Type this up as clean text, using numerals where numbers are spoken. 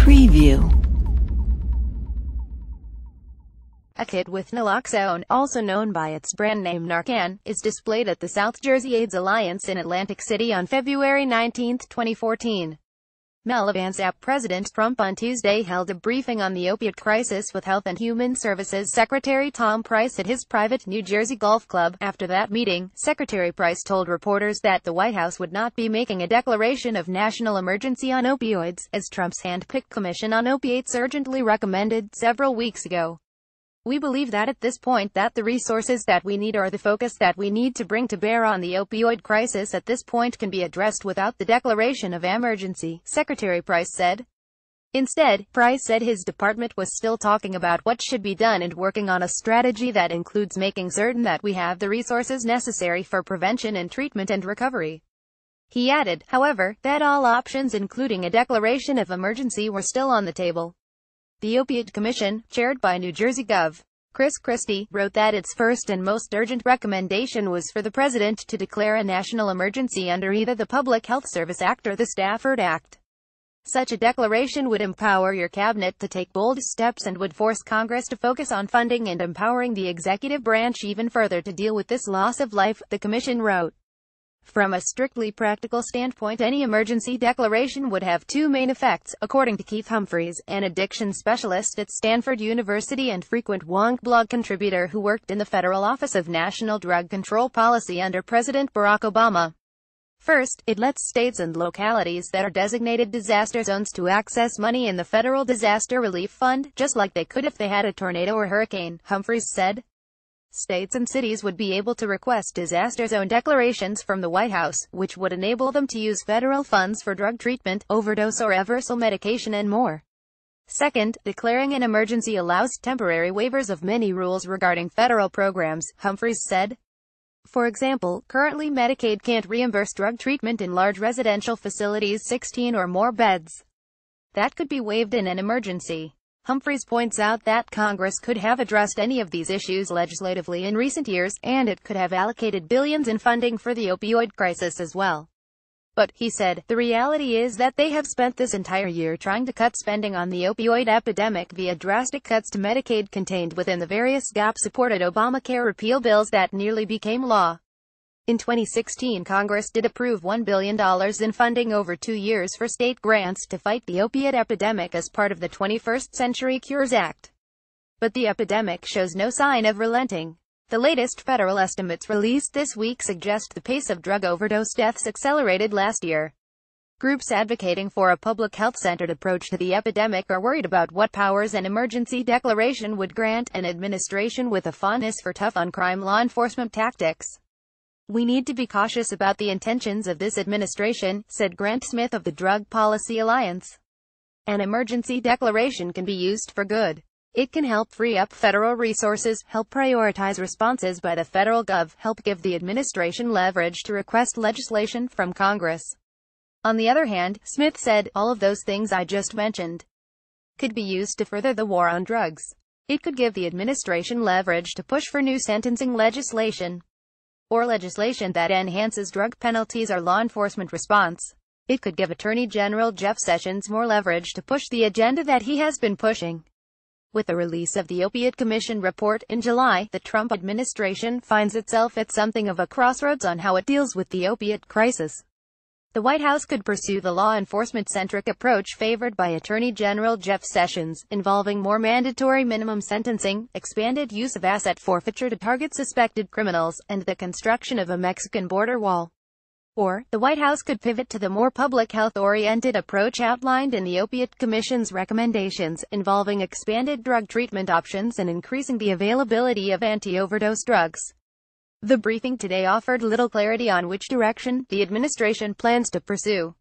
Preview. A kit with naloxone, also known by its brand name Narcan, is displayed at the South Jersey AIDS Alliance in Atlantic City on February 19, 2014. Vance App President Trump on Tuesday held a briefing on the opiate crisis with Health and Human Services Secretary Tom Price at his private New Jersey golf club. After that meeting, Secretary Price told reporters that the White House would not be making a declaration of national emergency on opioids, as Trump's hand-picked Commission on Opiates urgently recommended several weeks ago. We believe that at this point that the resources that we need or the focus that we need to bring to bear on the opioid crisis at this point can be addressed without the declaration of emergency, Secretary Price said. Instead, Price said his department was still talking about what should be done and working on a strategy that includes making certain that we have the resources necessary for prevention and treatment and recovery. He added, however, that all options including a declaration of emergency were still on the table. The Opioid Commission, chaired by New Jersey Gov. Chris Christie, wrote that its first and most urgent recommendation was for the President to declare a national emergency under either the Public Health Service Act or the Stafford Act. Such a declaration would empower your cabinet to take bold steps and would force Congress to focus on funding and empowering the executive branch even further to deal with this loss of life, the Commission wrote. From a strictly practical standpoint, any emergency declaration would have two main effects, according to Keith Humphreys, an addiction specialist at Stanford University and frequent Wong blog contributor who worked in the Federal Office of National Drug Control Policy under President Barack Obama. First, it lets states and localities that are designated disaster zones to access money in the Federal Disaster Relief Fund, just like they could if they had a tornado or hurricane, Humphreys said. States and cities would be able to request disaster zone declarations from the White House, which would enable them to use federal funds for drug treatment, overdose or reversal medication and more. Second, declaring an emergency allows temporary waivers of many rules regarding federal programs, Humphreys said. For example, currently Medicaid can't reimburse drug treatment in large residential facilities 16 or more beds. That could be waived in an emergency. Humphreys points out that Congress could have addressed any of these issues legislatively in recent years, and it could have allocated billions in funding for the opioid crisis as well. But, he said, the reality is that they have spent this entire year trying to cut spending on the opioid epidemic via drastic cuts to Medicaid contained within the various GOP-supported Obamacare repeal bills that nearly became law. In 2016, Congress did approve $1 billion in funding over 2 years for state grants to fight the opiate epidemic as part of the 21st Century Cures Act. But the epidemic shows no sign of relenting. The latest federal estimates released this week suggest the pace of drug overdose deaths accelerated last year. Groups advocating for a public health-centered approach to the epidemic are worried about what powers an emergency declaration would grant an administration with a fondness for tough-on-crime law enforcement tactics. We need to be cautious about the intentions of this administration, said Grant Smith of the Drug Policy Alliance. An emergency declaration can be used for good. It can help free up federal resources, help prioritize responses by the federal gov, help give the administration leverage to request legislation from Congress. On the other hand, Smith said, all of those things I just mentioned could be used to further the war on drugs. It could give the administration leverage to push for new sentencing legislation, or legislation that enhances drug penalties or law enforcement response. It could give Attorney General Jeff Sessions more leverage to push the agenda that he has been pushing. With the release of the Opioid Commission report in July, the Trump administration finds itself at something of a crossroads on how it deals with the opiate crisis. The White House could pursue the law enforcement-centric approach favored by Attorney General Jeff Sessions, involving more mandatory minimum sentencing, expanded use of asset forfeiture to target suspected criminals, and the construction of a Mexican border wall. Or, the White House could pivot to the more public health-oriented approach outlined in the Opiate Commission's recommendations, involving expanded drug treatment options and increasing the availability of anti-overdose drugs. The briefing today offered little clarity on which direction the administration plans to pursue.